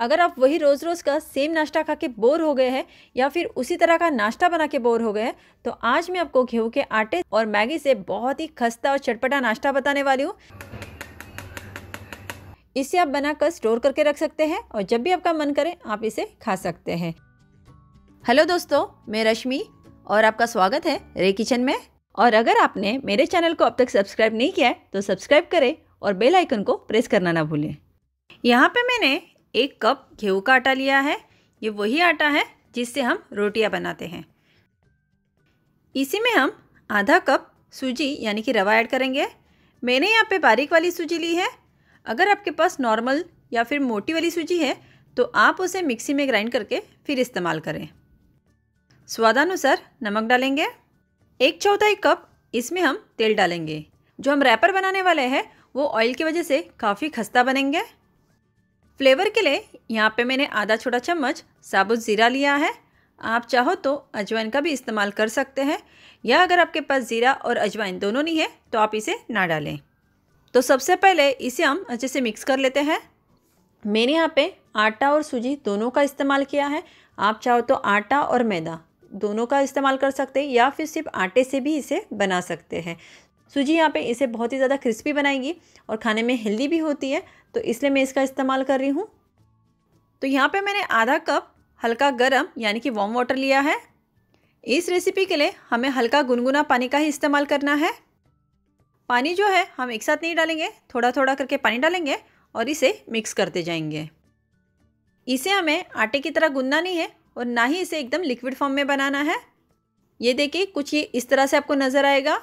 अगर आप वही रोज़ रोज़ का सेम नाश्ता खा के बोर हो गए हैं या फिर उसी तरह का नाश्ता बना के बोर हो गए हैं, तो आज मैं आपको गेहूं के आटे और मैगी से बहुत ही खस्ता और चटपटा नाश्ता बताने वाली हूँ। इसे आप बनाकर स्टोर करके रख सकते हैं और जब भी आपका मन करे आप इसे खा सकते हैं। हेलो दोस्तों, मैं रश्मि और आपका स्वागत है रे किचन में। और अगर आपने मेरे चैनल को अब तक सब्सक्राइब नहीं किया है तो सब्सक्राइब करें और बेल आइकन को प्रेस करना ना भूलें। यहाँ पे मैंने 1 कप गेहूं का आटा लिया है। ये वही आटा है जिससे हम रोटियां बनाते हैं। इसी में हम आधा कप सूजी यानी कि रवा ऐड करेंगे। मैंने यहाँ पे बारीक वाली सूजी ली है। अगर आपके पास नॉर्मल या फिर मोटी वाली सूजी है तो आप उसे मिक्सी में ग्राइंड करके फिर इस्तेमाल करें। स्वादानुसार नमक डालेंगे। 1/4 कप इसमें हम तेल डालेंगे। जो हम रैपर बनाने वाले हैं वो ऑयल की वजह से काफ़ी खस्ता बनेंगे। फ्लेवर के लिए यहाँ पे मैंने आधा छोटा चम्मच साबुत ज़ीरा लिया है। आप चाहो तो अजवाइन का भी इस्तेमाल कर सकते हैं, या अगर आपके पास ज़ीरा और अजवाइन दोनों नहीं है तो आप इसे ना डालें। तो सबसे पहले इसे हम अच्छे से मिक्स कर लेते हैं। मैंने यहाँ पे आटा और सूजी दोनों का इस्तेमाल किया है। आप चाहो तो आटा और मैदा दोनों का इस्तेमाल कर सकते हैं या फिर सिर्फ आटे से भी इसे बना सकते हैं। सूजी यहाँ पे इसे बहुत ही ज़्यादा क्रिस्पी बनाएगी और खाने में हेल्दी भी होती है, तो इसलिए मैं इसका इस्तेमाल कर रही हूँ। तो यहाँ पे मैंने आधा कप हल्का गर्म यानी कि वार्म वाटर लिया है। इस रेसिपी के लिए हमें हल्का गुनगुना पानी का ही इस्तेमाल करना है। पानी जो है हम एक साथ नहीं डालेंगे, थोड़ा थोड़ा करके पानी डालेंगे और इसे मिक्स करते जाएंगे। इसे हमें आटे की तरह गूंदना नहीं है और ना ही इसे एकदम लिक्विड फॉर्म में बनाना है। ये देखिए कुछ ये इस तरह से आपको नज़र आएगा।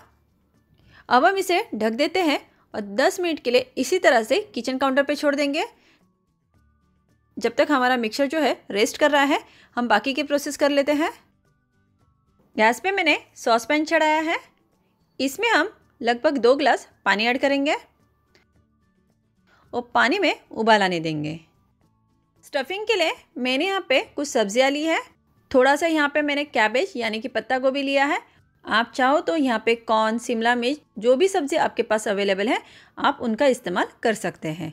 अब हम इसे ढक देते हैं और 10 मिनट के लिए इसी तरह से किचन काउंटर पे छोड़ देंगे। जब तक हमारा मिक्सचर जो है रेस्ट कर रहा है हम बाकी के प्रोसेस कर लेते हैं। गैस पे मैंने सॉस पैन चढ़ाया है। इसमें हम लगभग 2 गिलास पानी ऐड करेंगे और पानी में उबाल आने देंगे। स्टफिंग के लिए मैंने यहाँ पे कुछ सब्जियाँ ली है। थोड़ा सा यहाँ पे मैंने कैबेज यानी कि पत्ता गोभी लिया है। आप चाहो तो यहाँ पे कॉर्न, शिमला मिर्च, जो भी सब्ज़ी आपके पास अवेलेबल है आप उनका इस्तेमाल कर सकते हैं।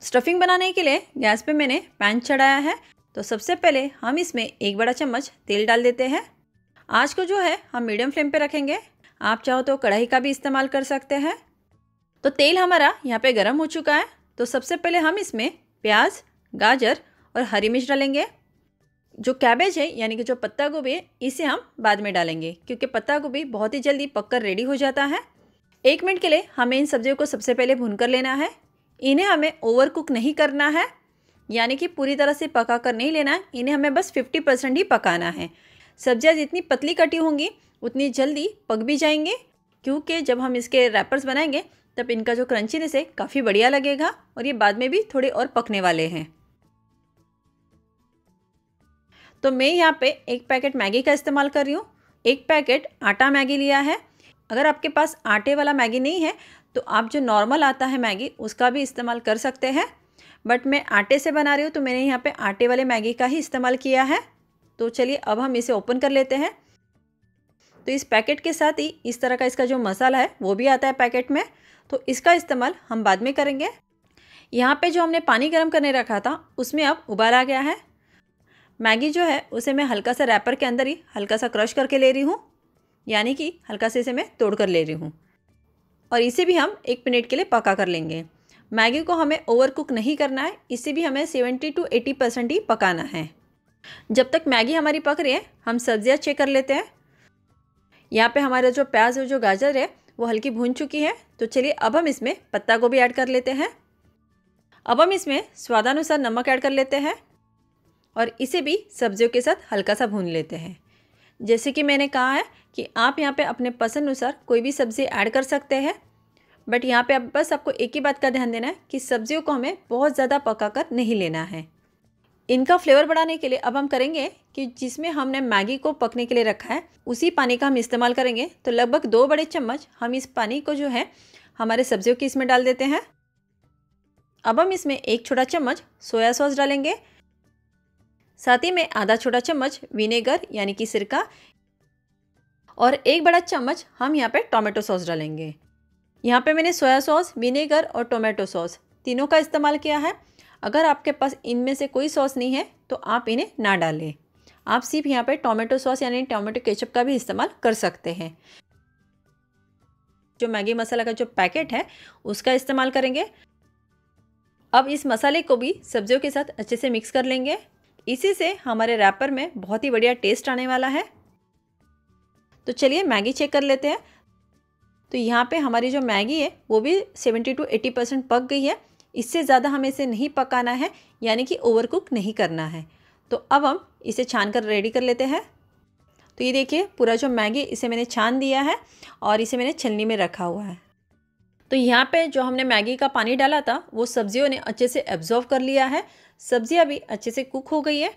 स्टफिंग बनाने के लिए गैस पे मैंने पैन चढ़ाया है। तो सबसे पहले हम इसमें 1 बड़ा चम्मच तेल डाल देते हैं। आँच को जो है हम मीडियम फ्लेम पे रखेंगे। आप चाहो तो कढ़ाई का भी इस्तेमाल कर सकते हैं। तो तेल हमारा यहाँ पे गर्म हो चुका है। तो सबसे पहले हम इसमें प्याज, गाजर और हरी मिर्च डालेंगे। जो कैबेज है यानी कि जो पत्ता गोभी है इसे हम बाद में डालेंगे, क्योंकि पत्ता गोभी बहुत ही जल्दी पककर रेडी हो जाता है। 1 मिनट के लिए हमें इन सब्जियों को सबसे पहले भून कर लेना है। इन्हें हमें ओवर कुक नहीं करना है, यानी कि पूरी तरह से पका कर नहीं लेना है। इन्हें हमें बस 50% ही पकाना है। सब्जियाँ जितनी पतली कटी होंगी उतनी जल्दी पक भी जाएंगी, क्योंकि जब हम इसके रैपर्स बनाएंगे तब इनका जो क्रंचीनेस है काफ़ी बढ़िया लगेगा और ये बाद में भी थोड़े और पकने वाले हैं। तो मैं यहाँ पे 1 पैकेट मैगी का इस्तेमाल कर रही हूँ। 1 पैकेट आटा मैगी लिया है। अगर आपके पास आटे वाला मैगी नहीं है तो आप जो नॉर्मल आता है मैगी उसका भी इस्तेमाल कर सकते हैं, बट मैं आटे से बना रही हूँ तो मैंने यहाँ पे आटे वाले मैगी का ही इस्तेमाल किया है। तो चलिए अब हम इसे ओपन कर लेते हैं। तो इस पैकेट के साथ ही इस तरह का इसका जो मसाला है वो भी आता है पैकेट में, तो इसका इस्तेमाल हम बाद में करेंगे। यहाँ पे जो हमने पानी गर्म करने रखा था उसमें अब उबाल आ गया है। मैगी जो है उसे मैं हल्का सा रैपर के अंदर ही हल्का सा क्रश करके ले रही हूँ, यानी कि हल्का से इसे मैं तोड़ कर ले रही हूँ। और इसे भी हम 1 मिनट के लिए पका कर लेंगे। मैगी को हमें ओवर कुक नहीं करना है, इसे भी हमें 70 to 80% ही पकाना है। जब तक मैगी हमारी पक रही है हम सब्जियाँ चेक कर लेते हैं। यहाँ पे हमारा जो प्याज और जो गाजर है वो हल्की भून चुकी है। तो चलिए अब हम इसमें पत्ता गोभी ऐड कर लेते हैं। अब हम इसमें स्वादानुसार नमक ऐड कर लेते हैं और इसे भी सब्जियों के साथ हल्का सा भून लेते हैं। जैसे कि मैंने कहा है कि आप यहाँ पे अपने पसंद अनुसार कोई भी सब्ज़ी ऐड कर सकते हैं, बट यहाँ पे अब बस आपको एक ही बात का ध्यान देना है कि सब्जियों को हमें बहुत ज़्यादा पका कर नहीं लेना है। इनका फ्लेवर बढ़ाने के लिए अब हम करेंगे कि जिसमें हमने मैगी को पकने के लिए रखा है उसी पानी का हम इस्तेमाल करेंगे। तो लगभग 2 बड़े चम्मच हम इस पानी को जो है हमारे सब्जियों की इसमें डाल देते हैं। अब हम इसमें 1 छोटा चम्मच सोया सॉस डालेंगे। साथ ही में आधा छोटा चम्मच विनेगर यानी कि सिरका और 1 बड़ा चम्मच हम यहाँ पे टोमेटो सॉस डालेंगे। यहाँ पे मैंने सोया सॉस, विनेगर और टोमेटो सॉस तीनों का इस्तेमाल किया है। अगर आपके पास इनमें से कोई सॉस नहीं है तो आप इन्हें ना डालें। आप सिर्फ यहाँ पे टोमेटो सॉस यानी टोमेटो केचप का भी इस्तेमाल कर सकते हैं। जो मैगी मसाला का जो पैकेट है उसका इस्तेमाल करेंगे। अब इस मसाले को भी सब्जियों के साथ अच्छे से मिक्स कर लेंगे। इसी से हमारे रैपर में बहुत ही बढ़िया टेस्ट आने वाला है। तो चलिए मैगी चेक कर लेते हैं। तो यहाँ पे हमारी जो मैगी है वो भी 70 to 80% पक गई है। इससे ज़्यादा हमें इसे नहीं पकाना है, यानी कि ओवर कुक नहीं करना है। तो अब हम इसे छान कर रेडी कर लेते हैं। तो ये देखिए पूरा जो मैगी इसे मैंने छान दिया है और इसे मैंने छलनी में रखा हुआ है। तो यहाँ पे जो हमने मैगी का पानी डाला था वो सब्जियों ने अच्छे से एब्जॉर्व कर लिया है। सब्जियाँ भी अच्छे से कुक हो गई है।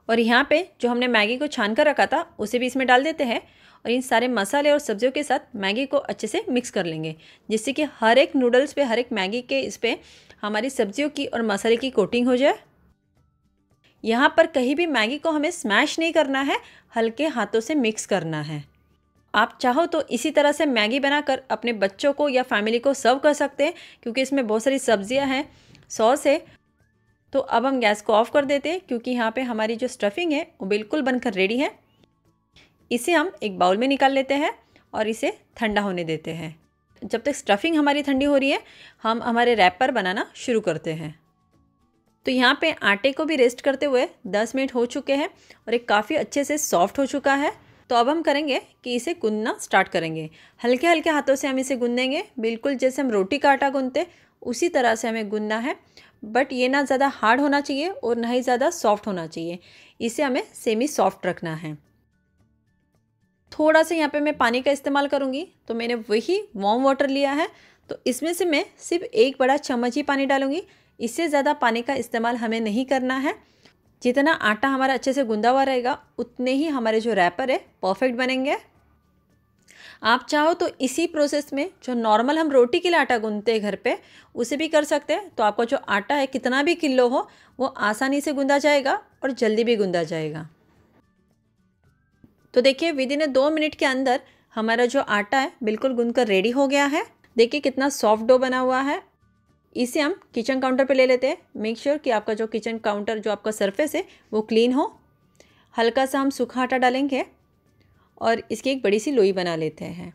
और यहाँ पे जो हमने मैगी को छान कर रखा था उसे भी इसमें डाल देते हैं और इन सारे मसाले और सब्जियों के साथ मैगी को अच्छे से मिक्स कर लेंगे, जिससे कि हर एक नूडल्स पे, हर एक मैगी के इस पे हमारी सब्जियों की और मसाले की कोटिंग हो जाए। यहाँ पर कहीं भी मैगी को हमें स्मैश नहीं करना है, हल्के हाथों से मिक्स करना है। आप चाहो तो इसी तरह से मैगी बनाकर अपने बच्चों को या फैमिली को सर्व कर सकते हैं, क्योंकि इसमें बहुत सारी सब्जियां हैं, सॉस है। तो अब हम गैस को ऑफ कर देते हैं, क्योंकि यहाँ पे हमारी जो स्टफिंग है वो बिल्कुल बनकर रेडी है। इसे हम एक बाउल में निकाल लेते हैं और इसे ठंडा होने देते हैं। जब तक स्टफिंग हमारी ठंडी हो रही है हम हमारे रैपर बनाना शुरू करते हैं। तो यहाँ पे आटे को भी रेस्ट करते हुए 10 मिनट हो चुके हैं और एक काफ़ी अच्छे से सॉफ्ट हो चुका है। तो अब हम करेंगे कि इसे गूंदना स्टार्ट करेंगे। हल्के हल्के हाथों से हम इसे गूंदेंगे, बिल्कुल जैसे हम रोटी का आटा गूंदते उसी तरह से हमें गूंदना है। बट ये ना ज़्यादा हार्ड होना चाहिए और ना ही ज़्यादा सॉफ्ट होना चाहिए, इसे हमें सेमी सॉफ्ट रखना है। थोड़ा सा यहाँ पे मैं पानी का इस्तेमाल करूँगी। तो मैंने वही वार्म वाटर लिया है, तो इसमें से मैं सिर्फ एक बड़ा चम्मच ही पानी डालूँगी। इससे ज़्यादा पानी का इस्तेमाल हमें नहीं करना है। जितना आटा हमारा अच्छे से गूंदा हुआ रहेगा उतने ही हमारे जो रैपर है परफेक्ट बनेंगे। आप चाहो तो इसी प्रोसेस में जो नॉर्मल हम रोटी के लिए आटा गूंदते हैं घर पे, उसे भी कर सकते हैं। तो आपका जो आटा है कितना भी किलो हो वो आसानी से गूंदा जाएगा और जल्दी भी गूंदा जाएगा। तो देखिए विदिन 2 मिनट के अंदर हमारा जो आटा है बिल्कुल गूंद कर रेडी हो गया है। देखिए कितना सॉफ्ट डो बना हुआ है। इसे हम किचन काउंटर पे ले लेते हैं। मेक श्योर कि आपका जो किचन काउंटर, जो आपका सरफेस है वो क्लीन हो। हल्का सा हम सूखा आटा डालेंगे और इसकी एक बड़ी सी लोई बना लेते हैं।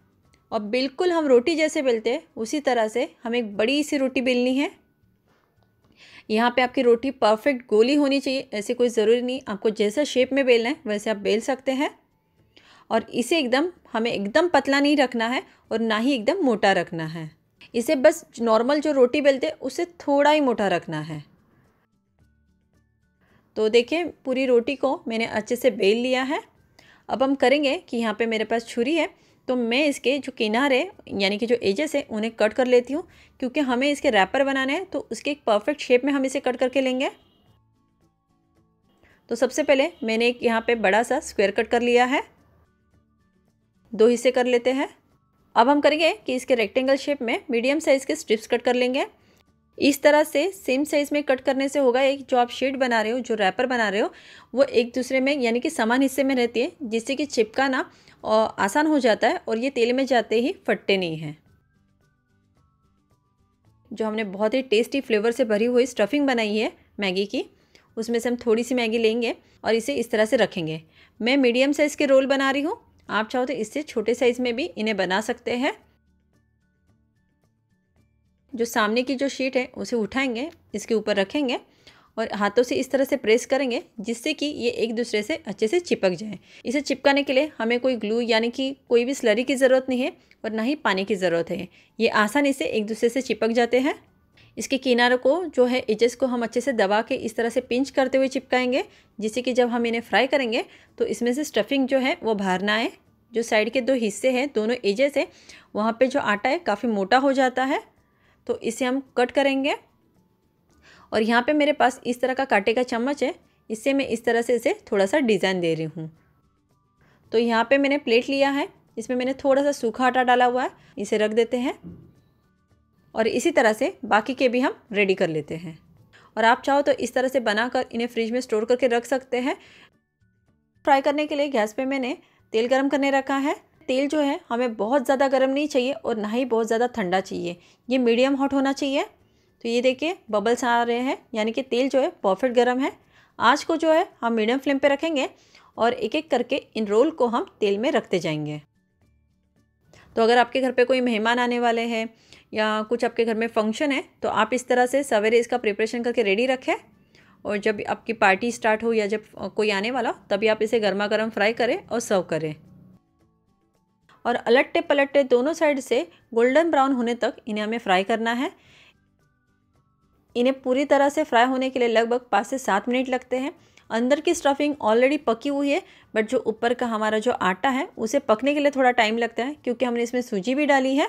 और बिल्कुल हम रोटी जैसे बेलते हैं उसी तरह से हमें एक बड़ी सी रोटी बेलनी है। यहाँ पे आपकी रोटी परफेक्ट गोली होनी चाहिए, ऐसे कोई ज़रूरी नहीं, आपको जैसा शेप में बेलना है वैसे आप बेल सकते हैं। और इसे हमें एकदम पतला नहीं रखना है और ना ही एकदम मोटा रखना है। इसे बस नॉर्मल जो रोटी बेलते हैं उससे थोड़ा ही मोटा रखना है। तो देखिए पूरी रोटी को मैंने अच्छे से बेल लिया है। अब हम करेंगे कि यहाँ पे मेरे पास छुरी है, तो मैं इसके जो किनारे यानी कि जो एजेस है उन्हें कट कर लेती हूँ, क्योंकि हमें इसके रैपर बनाने हैं। तो उसके एक परफेक्ट शेप में हम इसे कट करके लेंगे। तो सबसे पहले मैंने एक यहाँ पे बड़ा सा स्क्वायर कट कर लिया है। 2 हिस्से कर लेते हैं। अब हम करेंगे कि इसके रेक्टेंगल शेप में मीडियम साइज़ के स्ट्रिप्स कट कर लेंगे। इस तरह से सेम साइज़ में कट करने से होगा एक जो आप शीट बना रहे हो, जो रैपर बना रहे हो, वो एक दूसरे में यानी कि समान हिस्से में रहती है, जिससे कि चिपकाना आसान हो जाता है और ये तेल में जाते ही फटते नहीं हैं। जो हमने बहुत ही टेस्टी फ्लेवर से भरी हुई स्टफिंग बनाई है मैगी की, उसमें से हम थोड़ी सी मैगी लेंगे और इसे इस तरह से रखेंगे। मैं मीडियम साइज़ के रोल बना रही हूँ, आप चाहो तो इससे छोटे साइज़ में भी इन्हें बना सकते हैं। जो सामने की जो शीट है उसे उठाएंगे, इसके ऊपर रखेंगे और हाथों से इस तरह से प्रेस करेंगे, जिससे कि ये एक दूसरे से अच्छे से चिपक जाए। इसे चिपकाने के लिए हमें कोई ग्लू यानी कि कोई भी स्लरी की ज़रूरत नहीं है और ना ही पानी की ज़रूरत है। ये आसानी से एक दूसरे से चिपक जाते हैं। इसके किनारों को जो है एजेस को हम अच्छे से दबा के इस तरह से पिंच करते हुए चिपकाएंगे, जिससे कि जब हम इन्हें फ्राई करेंगे तो इसमें से स्टफिंग जो है वो बाहर ना आए। जो साइड के 2 हिस्से हैं, दोनों एजेस है, वहाँ पे जो आटा है काफ़ी मोटा हो जाता है। तो इसे हम कट करेंगे और यहाँ पे मेरे पास इस तरह का कांटे का चम्मच है, इससे मैं इस तरह से इसे थोड़ा सा डिज़ाइन दे रही हूँ। तो यहाँ पे मैंने प्लेट लिया है, इसमें मैंने थोड़ा सा सूखा आटा डाला हुआ है, इसे रख देते हैं और इसी तरह से बाकी के भी हम रेडी कर लेते हैं। और आप चाहो तो इस तरह से बनाकर इन्हें फ्रिज में स्टोर करके रख सकते हैं। फ्राई करने के लिए गैस पे मैंने तेल गरम करने रखा है। तेल जो है हमें बहुत ज़्यादा गर्म नहीं चाहिए और ना ही बहुत ज़्यादा ठंडा चाहिए, ये मीडियम हॉट होना चाहिए। तो ये देखिए बबल्स आ रहे हैं, यानी कि तेल जो है परफेक्ट गर्म है। आँच को जो है हम मीडियम फ्लेम पे रखेंगे और एक एक करके इन रोल को हम तेल में रखते जाएंगे। तो अगर आपके घर पे कोई मेहमान आने वाले हैं या कुछ आपके घर में फंक्शन है तो आप इस तरह से सवेरे इसका प्रिपरेशन करके रेडी रखें, और जब आपकी पार्टी स्टार्ट हो या जब कोई आने वाला तभी आप इसे गर्मा गर्म फ्राई करें और सर्व करें। और अलट्टे पलट्टे दोनों साइड से गोल्डन ब्राउन होने तक इन्हें हमें फ्राई करना है। इन्हें पूरी तरह से फ्राई होने के लिए लगभग 5 से 7 मिनट लगते हैं। अंदर की स्टफिंग ऑलरेडी पकी हुई है, बट जो ऊपर का हमारा जो आटा है उसे पकने के लिए थोड़ा टाइम लगता है, क्योंकि हमने इसमें सूजी भी डाली है।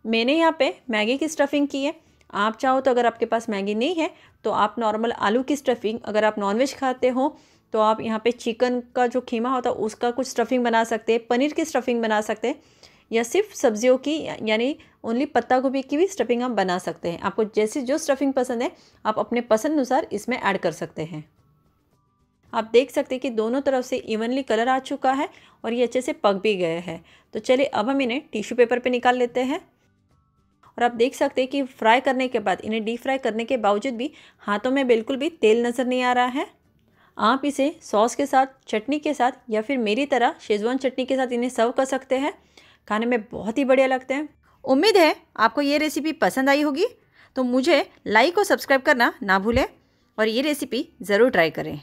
मैंने यहाँ पे मैगी की स्टफिंग की है। आप चाहो तो अगर आपके पास मैगी नहीं है तो आप नॉर्मल आलू की स्टफिंग, अगर आप नॉनवेज खाते हो तो आप यहाँ पे चिकन का जो कीमा होता है उसका कुछ स्टफिंग बना सकते हैं, पनीर की स्टफिंग बना सकते हैं, या सिर्फ सब्जियों की यानी ओनली पत्ता गोभी की भी स्टफिंग आप बना सकते हैं। आपको जैसी जो स्टफिंग पसंद है आप अपने पसंद अनुसार इसमें ऐड कर सकते हैं। आप देख सकते हैं कि दोनों तरफ से इवनली कलर आ चुका है और ये अच्छे से पक भी गए हैं। तो चलिए अब हम इन्हें टिश्यू पेपर पे निकाल लेते हैं। और आप देख सकते हैं कि फ्राई करने के बाद, इन्हें डीप फ्राई करने के बावजूद भी हाथों में बिल्कुल भी तेल नज़र नहीं आ रहा है। आप इसे सॉस के साथ, चटनी के साथ या फिर मेरी तरह शेजवान चटनी के साथ इन्हें सर्व कर सकते हैं। खाने में बहुत ही बढ़िया लगते हैं। उम्मीद है आपको ये रेसिपी पसंद आई होगी। तो मुझे लाइक और सब्सक्राइब करना ना भूलें और ये रेसिपी ज़रूर ट्राई करें।